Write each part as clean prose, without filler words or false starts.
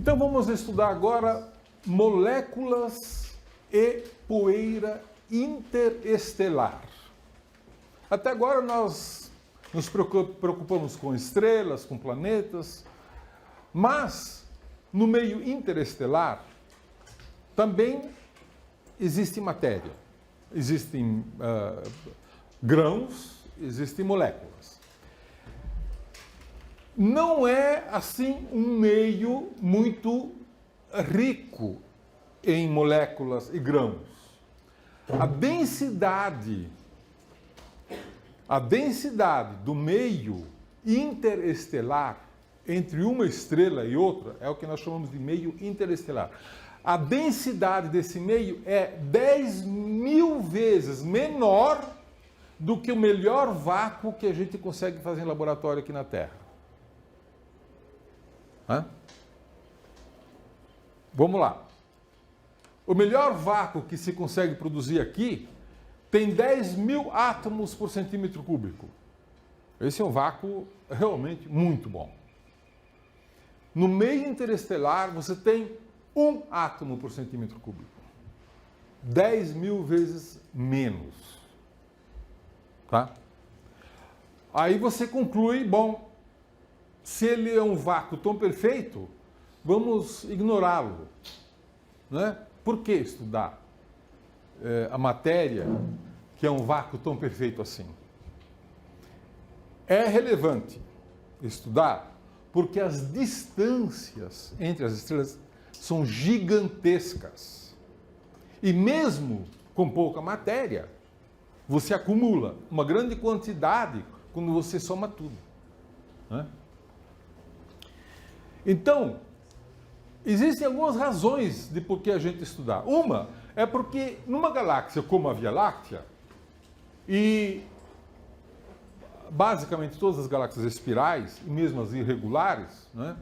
Então vamos estudar agora moléculas e poeira interestelar. Até agora nós nos preocupamos com estrelas, com planetas, mas no meio interestelar também existe matéria, existem grãos, existem moléculas. Não é, assim, um meio muito rico em moléculas e grãos. A densidade do meio interestelar entre uma estrela e outra é o que nós chamamos de meio interestelar. A densidade desse meio é 10.000 vezes menor do que o melhor vácuo que a gente consegue fazer em laboratório aqui na Terra. Vamos lá. O melhor vácuo que se consegue produzir aqui tem 10.000 átomos por centímetro cúbico. Esse é um vácuo realmente muito bom. No meio interestelar, você tem 1 átomo por centímetro cúbico. 10.000 vezes menos. Tá? Aí você conclui, bom, se ele é um vácuo tão perfeito, vamos ignorá-lo. Né? Por que estudar a matéria que é um vácuo tão perfeito assim? É relevante estudar porque as distâncias entre as estrelas são gigantescas. E mesmo com pouca matéria, você acumula uma grande quantidade quando você soma tudo. Né? Então, existem algumas razões de por que a gente estudar. Uma é porque numa galáxia como a Via Láctea, e basicamente todas as galáxias espirais, e mesmo as irregulares, né,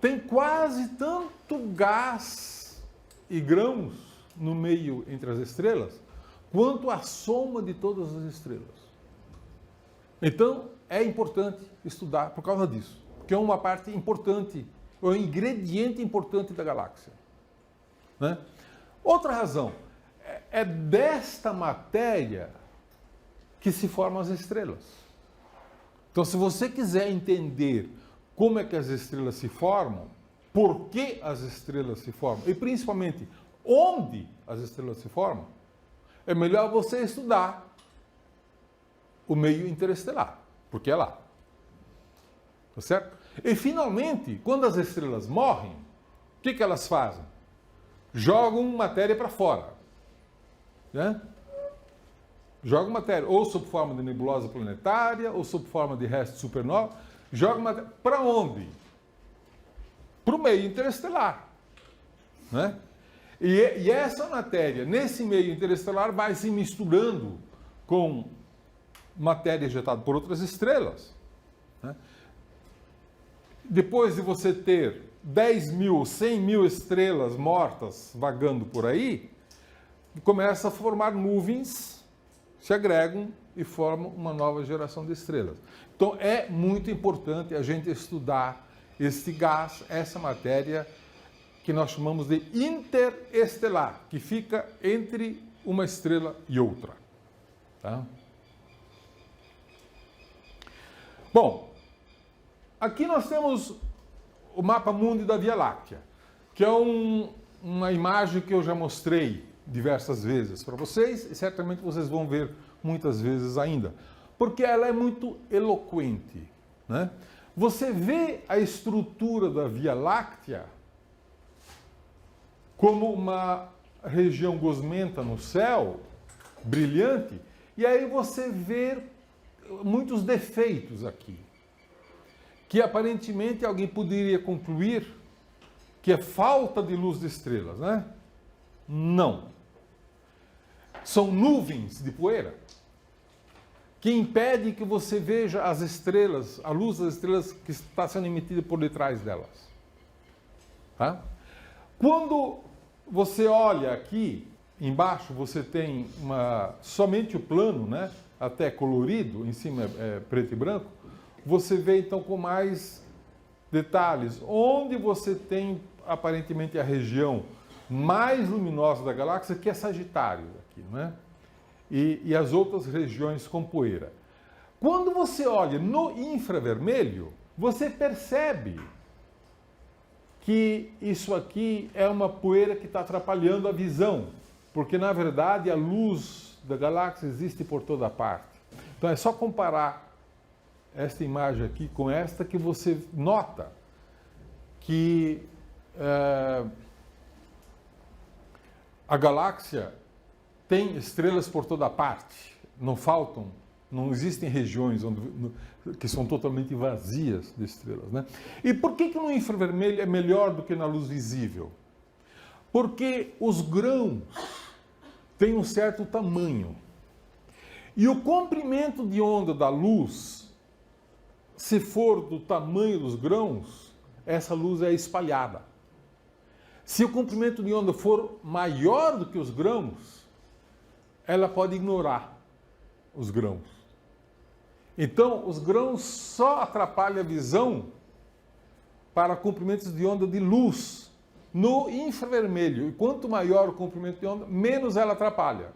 tem quase tanto gás e grãos no meio entre as estrelas, quanto a soma de todas as estrelas. Então, é importante estudar por causa disso, porque é uma parte importante, é um ingrediente importante da galáxia. Né? Outra razão, é desta matéria que se formam as estrelas. Então, se você quiser entender como é que as estrelas se formam, por que as estrelas se formam, e principalmente onde as estrelas se formam, é melhor você estudar o meio interestelar, porque é lá. Tá certo? E, finalmente, quando as estrelas morrem, o que elas fazem? Jogam matéria para fora. Né? Jogam matéria, ou sob forma de nebulosa planetária, ou sob forma de resto de supernova. Jogam matéria para onde? Para o meio interestelar. Né? E essa matéria, nesse meio interestelar, vai se misturando com matéria ejetada por outras estrelas. Né? Depois de você ter 10.000, 100.000 estrelas mortas vagando por aí, começa a formar nuvens, se agregam e formam uma nova geração de estrelas. Então é muito importante a gente estudar esse gás, essa matéria que nós chamamos de interestelar, que fica entre uma estrela e outra. Tá? Bom, aqui nós temos o mapa mundi da Via Láctea, que é uma imagem que eu já mostrei diversas vezes para vocês, e certamente vocês vão ver muitas vezes ainda, porque ela é muito eloquente. Né? Você vê a estrutura da Via Láctea como uma região gosmenta no céu, brilhante, e aí você vê muitos defeitos aqui, que aparentemente alguém poderia concluir que é falta de luz de estrelas, né? Não. São nuvens de poeira que impedem que você veja as estrelas, a luz das estrelas que está sendo emitida por detrás delas. Tá? Quando você olha aqui embaixo, você tem somente o plano, né? Até colorido, em cima é preto e branco. Você vê então com mais detalhes, onde você tem aparentemente a região mais luminosa da galáxia, que é Sagitário, aqui, não é? E as outras regiões com poeira. Quando você olha no infravermelho, você percebe que isso aqui é uma poeira que está atrapalhando a visão, porque na verdade a luz da galáxia existe por toda parte. Então é só comparar esta imagem aqui com esta que você nota que a galáxia tem estrelas por toda parte, não existem regiões que são totalmente vazias de estrelas, né? E por que no infravermelho é melhor do que na luz visível? Porque os grãos têm um certo tamanho. E o comprimento de onda da luz, se for do tamanho dos grãos, essa luz é espalhada. Se o comprimento de onda for maior do que os grãos, ela pode ignorar os grãos. Então, os grãos só atrapalham a visão para comprimentos de onda de luz no infravermelho. E quanto maior o comprimento de onda, menos ela atrapalha.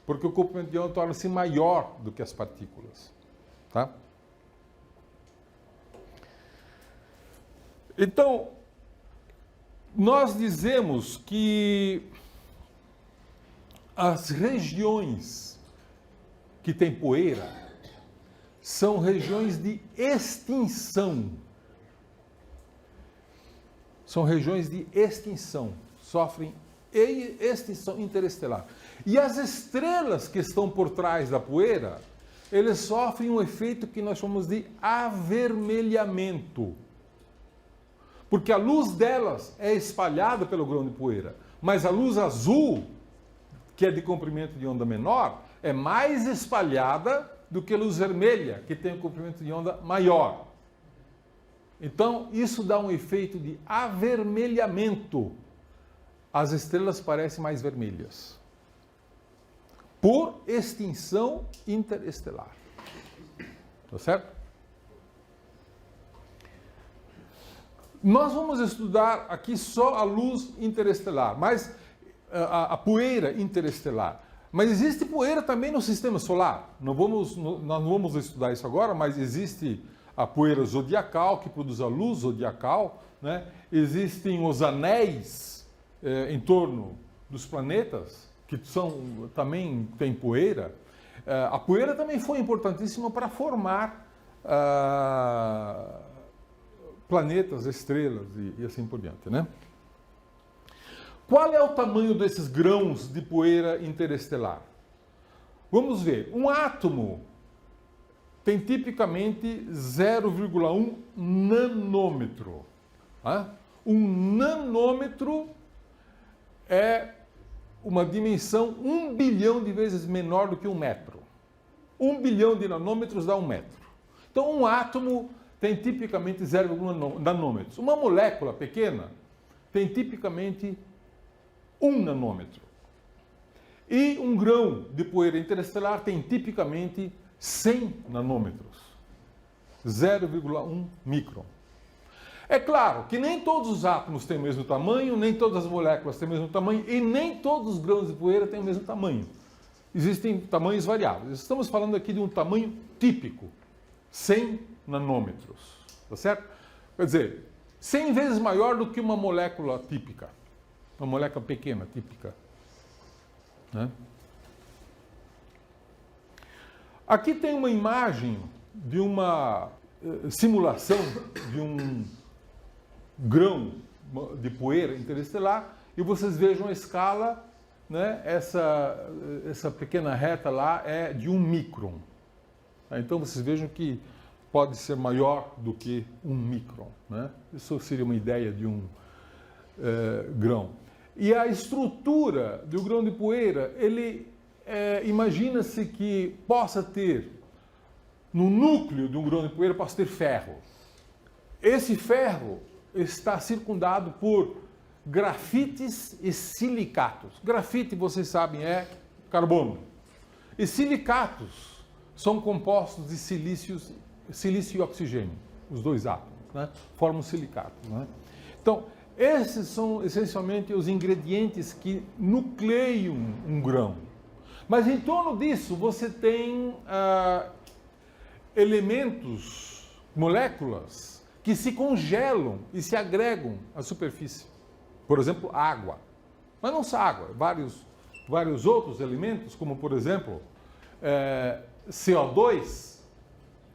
Porque o comprimento de onda torna-se maior do que as partículas. Tá? Então, nós dizemos que as regiões que têm poeira são regiões de extinção. São regiões de extinção, sofrem extinção interestelar. E as estrelas que estão por trás da poeira, eles sofrem um efeito que nós chamamos de avermelhamento. Porque a luz delas é espalhada pelo grão de poeira, mas a luz azul, que é de comprimento de onda menor, é mais espalhada do que a luz vermelha, que tem um comprimento de onda maior. Então, isso dá um efeito de avermelhamento. As estrelas parecem mais vermelhas. Por extinção interestelar. Tá certo? Nós vamos estudar aqui só a luz interestelar, mas a poeira interestelar. Mas existe poeira também no sistema solar. Nós não vamos estudar isso agora, mas existe a poeira zodiacal, que produz a luz zodiacal, né? Existem os anéis em torno dos planetas, que também têm poeira. A poeira também foi importantíssima para formar planetas, estrelas e assim por diante, né? Qual é o tamanho desses grãos de poeira interestelar? Vamos ver. Um átomo tem tipicamente 0,1 nanômetro. Tá? Um nanômetro é uma dimensão 1 bilhão de vezes menor do que 1 metro. 1 bilhão de nanômetros dá 1 metro. Então, um átomo tem tipicamente 0,1 nanômetros. Uma molécula pequena tem tipicamente 1 nanômetro. E um grão de poeira interestelar tem tipicamente 100 nanômetros. 0,1 micron. É claro que nem todos os átomos têm o mesmo tamanho, nem todas as moléculas têm o mesmo tamanho e nem todos os grãos de poeira têm o mesmo tamanho. Existem tamanhos variáveis. Estamos falando aqui de um tamanho típico. 100 nanômetros. Tá certo? Quer dizer, 100 vezes maior do que uma molécula típica. Uma molécula pequena, típica. Né? Aqui tem uma imagem de uma simulação de um grão de poeira interestelar e vocês vejam a escala, né? Essa pequena reta lá é de 1 micron. Então vocês vejam que pode ser maior do que 1 micron. Né? Isso seria uma ideia de um grão. E a estrutura do grão de poeira, imagina-se que possa ter, no núcleo de um grão de poeira, possa ter ferro. Esse ferro está circundado por grafites e silicatos. Grafite, vocês sabem, é carbono. E silicatos são compostos de silício e oxigênio, os dois átomos. né, formam silicatos. Né? Então, esses são essencialmente os ingredientes que nucleiam um grão. Mas em torno disso você tem elementos, moléculas, que se congelam e se agregam à superfície. Por exemplo, água. Mas não só água, vários outros elementos, como por exemplo, CO2,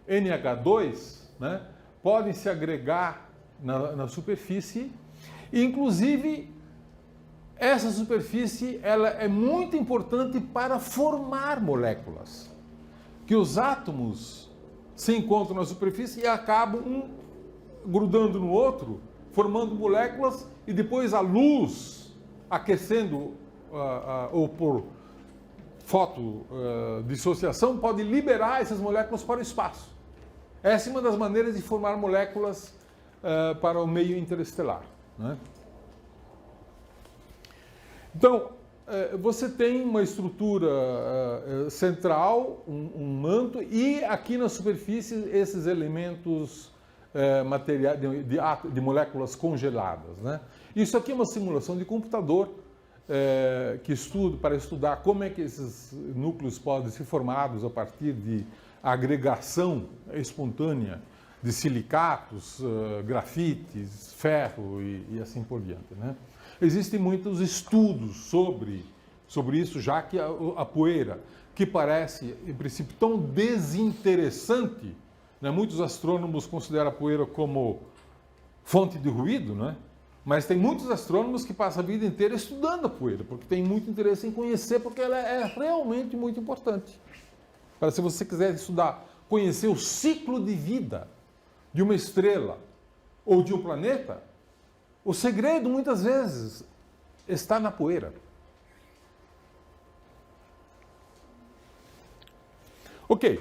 NH2, né, podem se agregar na superfície. E, inclusive, essa superfície ela é muito importante para formar moléculas. Que os átomos se encontram na superfície e acabam um grudando no outro, formando moléculas, e depois a luz aquecendo ou por fotodissociação pode liberar essas moléculas para o espaço. Essa é uma das maneiras de formar moléculas para o meio interestelar. Né? Então, você tem uma estrutura central, um manto, e aqui na superfície esses elementos materiais de moléculas congeladas. Né? Isso aqui é uma simulação de computador que para estudar como é que esses núcleos podem ser formados a partir de agregação espontânea de silicatos, grafites, ferro e assim por diante. Né? Existem muitos estudos sobre isso, já que a poeira, que parece, em princípio, tão desinteressante, né? Muitos astrônomos consideram a poeira como fonte de ruído, né? Mas tem muitos astrônomos que passam a vida inteira estudando a poeira, porque tem muito interesse em conhecer, porque ela é realmente muito importante. Para se você quiser estudar, conhecer o ciclo de vida de uma estrela ou de um planeta, o segredo, muitas vezes, está na poeira. Ok,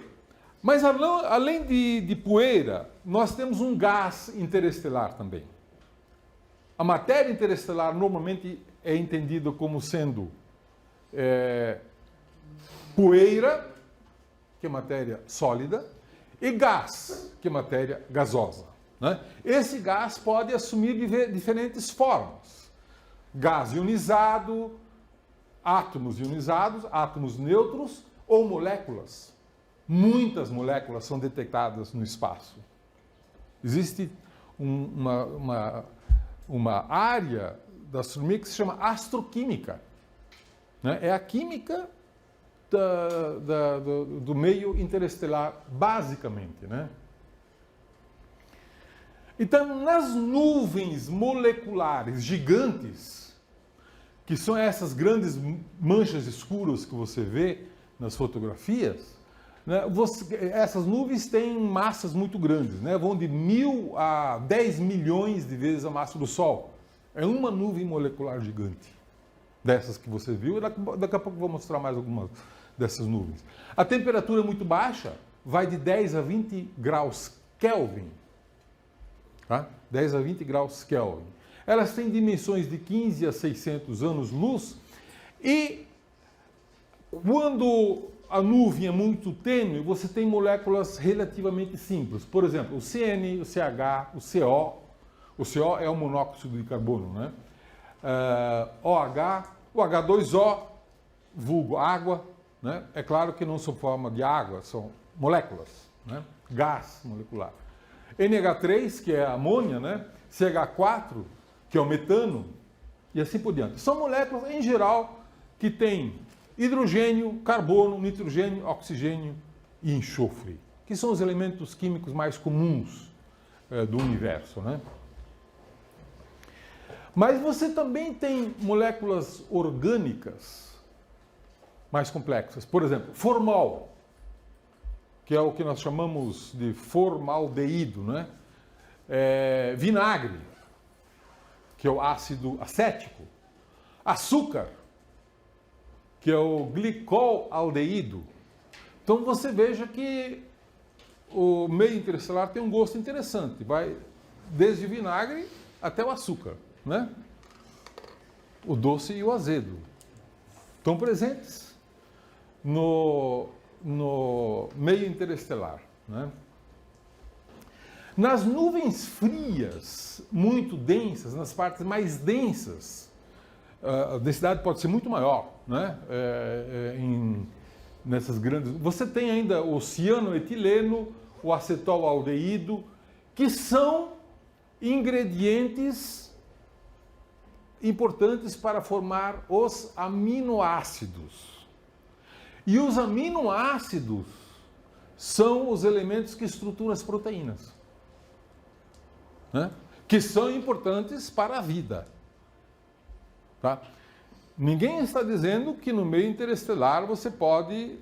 mas além de poeira, nós temos um gás interestelar também. A matéria interestelar normalmente é entendida como sendo poeira, que é matéria sólida, e gás, que é matéria gasosa. Né? Esse gás pode assumir diferentes formas. Gás ionizado, átomos ionizados, átomos neutros ou moléculas. Muitas moléculas são detectadas no espaço. Existe uma área da astronomia que se chama astroquímica. Né? É a química do meio interestelar, basicamente. Né? Então, nas nuvens moleculares gigantes, que são essas grandes manchas escuras que você vê nas fotografias, né, essas nuvens têm massas muito grandes, né, vão de 1.000 a 10 milhões de vezes a massa do Sol. É uma nuvem molecular gigante, dessas que você viu, e daqui a pouco eu vou mostrar mais algumas dessas nuvens. A temperatura é muito baixa, vai de 10 a 20 graus Kelvin. Tá? 10 a 20 graus Kelvin. Elas têm dimensões de 15 a 600 anos-luz e quando a nuvem é muito tênue, você tem moléculas relativamente simples. Por exemplo, o CN, o CH, o CO. O CO é o monóxido de carbono, né? OH, o H2O, vulgo água. Né? É claro que não são forma de água, são moléculas, né? Gás molecular. NH3, que é a amônia, né? CH4, que é o metano, e assim por diante. São moléculas, em geral, que têm hidrogênio, carbono, nitrogênio, oxigênio e enxofre, que são os elementos químicos mais comuns do universo. Né? Mas você também tem moléculas orgânicas mais complexas. Por exemplo, formol, que é o que nós chamamos de formaldeído, né? Vinagre, que é o ácido acético, açúcar, que é o glicolaldeído. Então você veja que o meio interestelar tem um gosto interessante, vai desde o vinagre até o açúcar, né? O doce e o azedo estão presentes no meio interestelar. Né? Nas nuvens frias, muito densas, nas partes mais densas, a densidade pode ser muito maior, né? Nessas grandes... Você tem ainda o cianoetileno, o acetolaldeído, que são ingredientes importantes para formar os aminoácidos. E os aminoácidos são os elementos que estruturam as proteínas, né? Que são importantes para a vida. Tá? Ninguém está dizendo que no meio interestelar você pode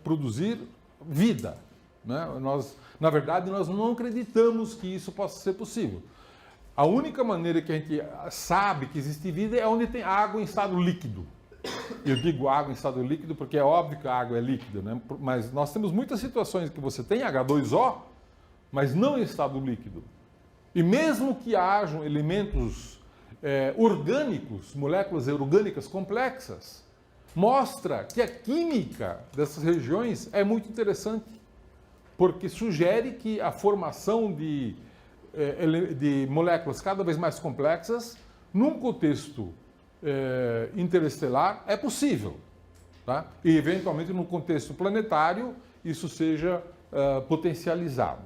produzir vida, né? Na verdade, nós não acreditamos que isso possa ser possível. A única maneira que a gente sabe que existe vida é onde tem água em estado líquido. Eu digo água em estado líquido porque é óbvio que a água é líquida, né? Mas nós temos muitas situações que você tem H2O, mas não em estado líquido. E mesmo que hajam elementos orgânicos, moléculas orgânicas complexas, mostra que a química dessas regiões é muito interessante, porque sugere que a formação de moléculas cada vez mais complexas, num contexto interestelar, é possível. Tá? E, eventualmente, no contexto planetário, isso seja potencializado.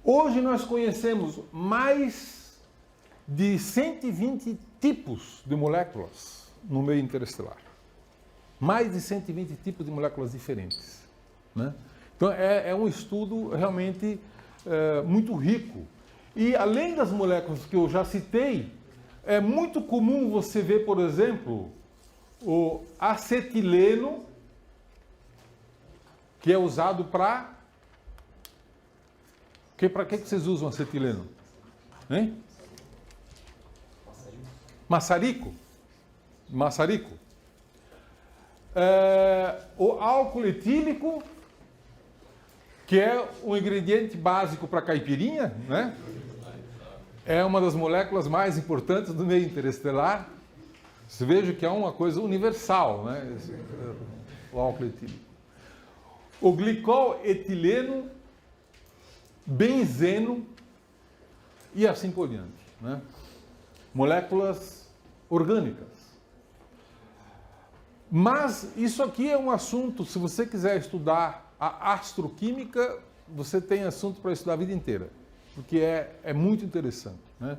Hoje nós conhecemos mais de 120 tipos de moléculas no meio interestelar. Mais de 120 tipos de moléculas diferentes, né? Então, é um estudo realmente muito rico. E, além das moléculas que eu já citei, é muito comum você ver, por exemplo, o acetileno, que é usado para... Para que vocês usam acetileno? Hein? Maçarico. Maçarico. O álcool etílico, que é um ingrediente básico para caipirinha, né? É uma das moléculas mais importantes do meio interestelar. Você veja que é uma coisa universal, né? O álcool etílico. O glicol etileno, benzeno e assim por diante, né? Moléculas orgânicas. Mas isso aqui é um assunto, se você quiser estudar a astroquímica, você tem assunto para estudar a vida inteira, porque é muito interessante, né?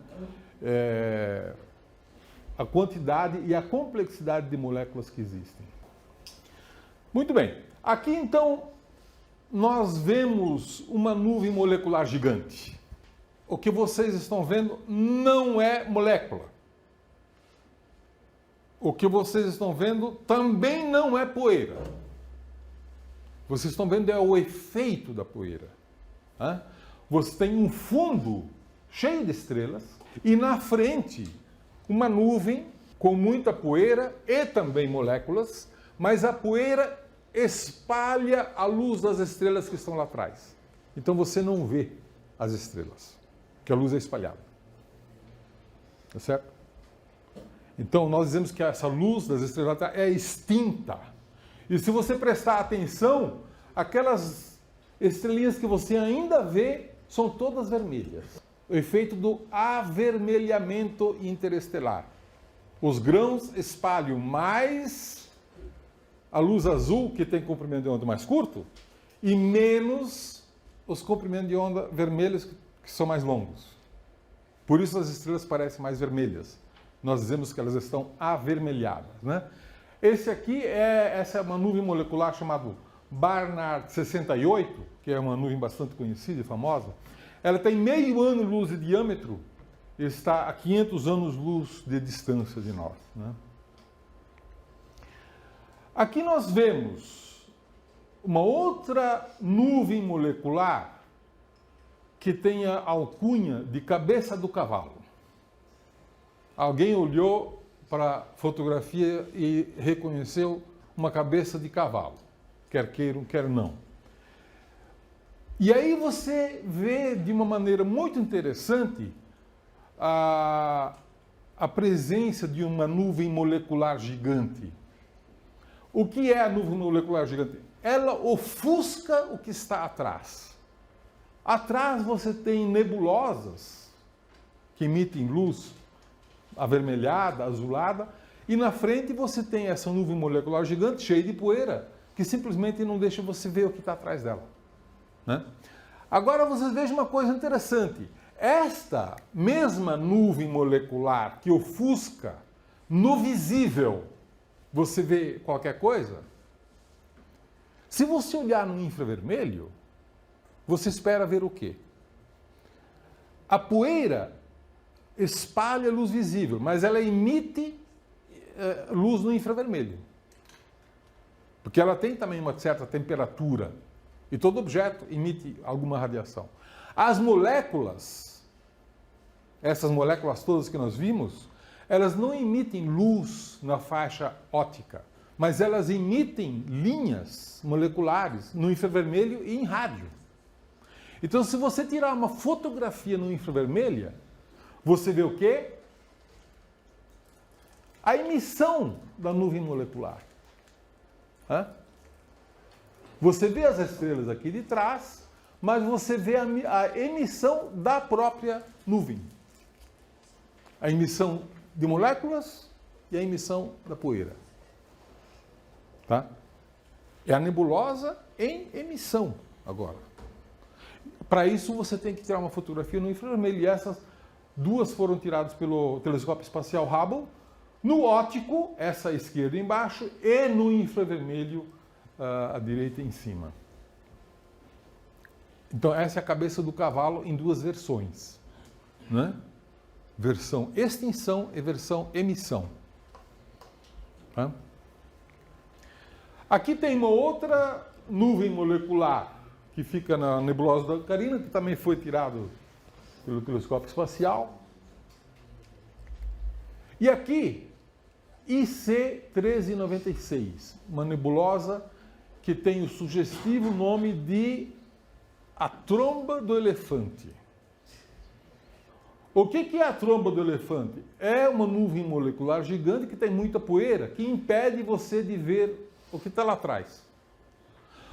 A quantidade e a complexidade de moléculas que existem. Muito bem. Aqui, então, nós vemos uma nuvem molecular gigante. O que vocês estão vendo não é molécula. O que vocês estão vendo também não é poeira. Vocês estão vendo é o efeito da poeira. Né? Você tem um fundo cheio de estrelas e na frente uma nuvem com muita poeira e também moléculas, mas a poeira espalha a luz das estrelas que estão lá atrás. Então você não vê as estrelas, porque a luz é espalhada. Tá certo? Então nós dizemos que essa luz das estrelas lá atrás é extinta. E se você prestar atenção, aquelas estrelinhas que você ainda vê são todas vermelhas. O efeito do avermelhamento interestelar. Os grãos espalham mais a luz azul, que tem comprimento de onda mais curto, e menos os comprimentos de onda vermelhos, que são mais longos. Por isso as estrelas parecem mais vermelhas. Nós dizemos que elas estão avermelhadas, né? Essa é uma nuvem molecular chamada Barnard 68, que é uma nuvem bastante conhecida e famosa. Ela tem meio ano-luz de diâmetro e está a 500 anos-luz de distância de nós, né? Aqui nós vemos uma outra nuvem molecular que tem a alcunha de cabeça do cavalo. Alguém olhou para a fotografia e reconheceu uma cabeça de cavalo, quer queiram, quer não. E aí você vê de uma maneira muito interessante a presença de uma nuvem molecular gigante. O que é a nuvem molecular gigante? Ela ofusca o que está atrás. Atrás você tem nebulosas que emitem luz avermelhada, azulada, e na frente você tem essa nuvem molecular gigante cheia de poeira, que simplesmente não deixa você ver o que está atrás dela, né? Agora vocês vejam uma coisa interessante. Esta mesma nuvem molecular que ofusca, no visível, você vê qualquer coisa? Se você olhar no infravermelho, você espera ver o quê? A poeira espalha luz visível, mas ela emite luz no infravermelho. Porque ela tem também uma certa temperatura. E todo objeto emite alguma radiação. As moléculas, essas moléculas todas que nós vimos, elas não emitem luz na faixa óptica, mas elas emitem linhas moleculares no infravermelho e em rádio. Então, se você tirar uma fotografia no infravermelho, você vê o quê? A emissão da nuvem molecular. Você vê as estrelas aqui de trás, mas você vê a emissão da própria nuvem. A emissão de moléculas e a emissão da poeira. Tá? É a nebulosa em emissão agora. Para isso você tem que tirar uma fotografia no infravermelho. E essas duas foram tiradas pelo telescópio espacial Hubble, no óptico, essa à esquerda embaixo, e no infravermelho à direita em cima. Então essa é a cabeça do cavalo em duas versões, né? Versão extinção e versão emissão. Tá? Aqui tem uma outra nuvem molecular que fica na nebulosa da Carina, que também foi tirado pelo telescópio espacial. E aqui, IC 1396, uma nebulosa que tem o sugestivo nome de a tromba do elefante. O que é a tromba do elefante? É uma nuvem molecular gigante que tem muita poeira, que impede você de ver o que está lá atrás.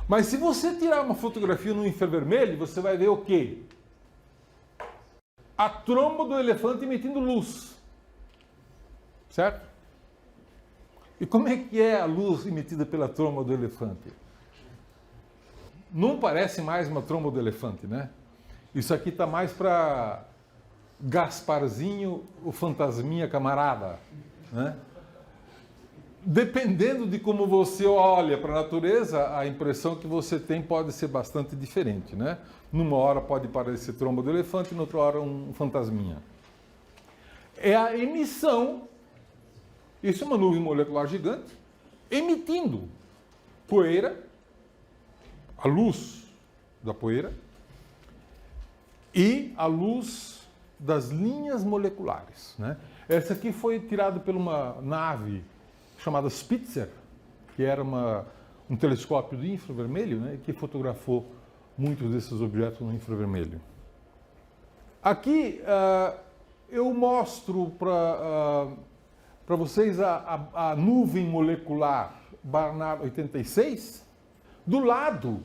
Mas se você tirar uma fotografia no infravermelho, você vai ver o quê? A tromba do elefante emitindo luz. Certo? E como é que é a luz emitida pela tromba do elefante? Não parece mais uma tromba do elefante, né? Isso aqui está mais para Gasparzinho, o fantasminha camarada, né? Dependendo de como você olha para a natureza, a impressão que você tem pode ser bastante diferente, né? Numa hora pode parecer tromba do elefante, noutra hora um fantasminha. É a emissão, isso é uma nuvem molecular gigante, emitindo poeira, a luz da poeira e a luz das linhas moleculares, né? Essa aqui foi tirada por uma nave chamada Spitzer, que era um telescópio de infravermelho, né, que fotografou muitos desses objetos no infravermelho. Aqui eu mostro para vocês a nuvem molecular Barnard 86 do lado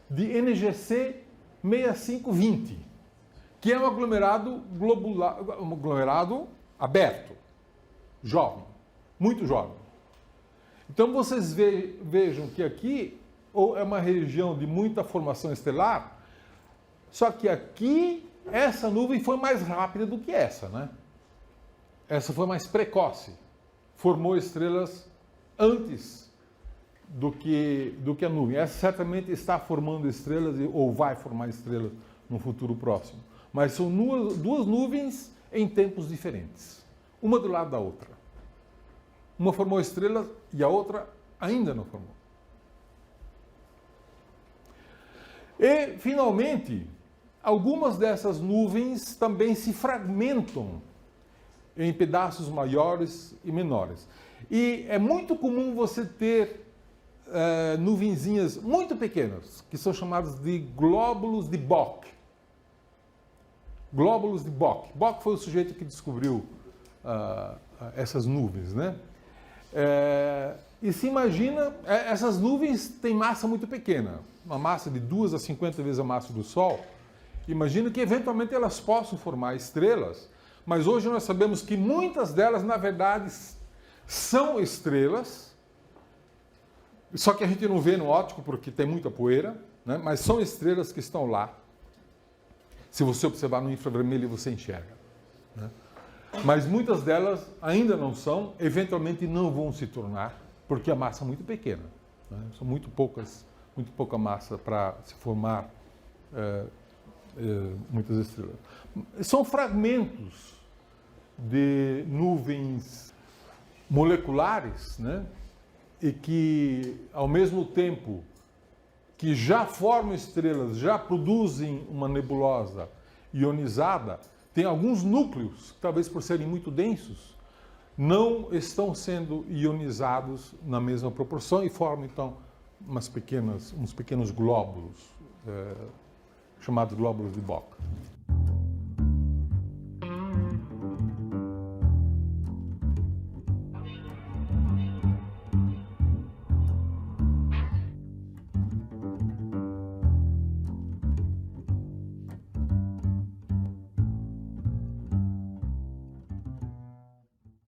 de NGC 6520, que é um aglomerado globular, um aglomerado aberto, jovem, muito jovem. Então vocês vejam que aqui é uma região de muita formação estelar, só que aqui essa nuvem foi mais rápida do que essa, né? Essa foi mais precoce, formou estrelas antes do que a nuvem. Essa certamente está formando estrelas ou vai formar estrelas no futuro próximo. Mas são duas nuvens em tempos diferentes, uma do lado da outra. Uma formou estrelas e a outra ainda não formou. E, finalmente, algumas dessas nuvens também se fragmentam em pedaços maiores e menores. E é muito comum você ter nuvenzinhas muito pequenas, que são chamadas de glóbulos de Bock. Glóbulos de Bock. Bock foi o sujeito que descobriu essas nuvens, né? E se imagina, essas nuvens têm massa muito pequena, uma massa de 2 a 50 vezes a massa do Sol, Imagino que eventualmente elas possam formar estrelas, mas hoje nós sabemos que muitas delas, na verdade, são estrelas, só que a gente não vê no óptico porque tem muita poeira, né? Mas são estrelas que estão lá. Se você observar no infravermelho, você enxerga, né? Mas muitas delas ainda não são, eventualmente não vão se tornar, porque a massa é muito pequena, né? São muito pouca massa para se formar muitas estrelas. São fragmentos de nuvens moleculares, né? E que, ao mesmo tempo que já formam estrelas, já produzem uma nebulosa ionizada, tem alguns núcleos, que, talvez por serem muito densos, não estão sendo ionizados na mesma proporção e formam, então, uns pequenos glóbulos, chamados glóbulos de Bock.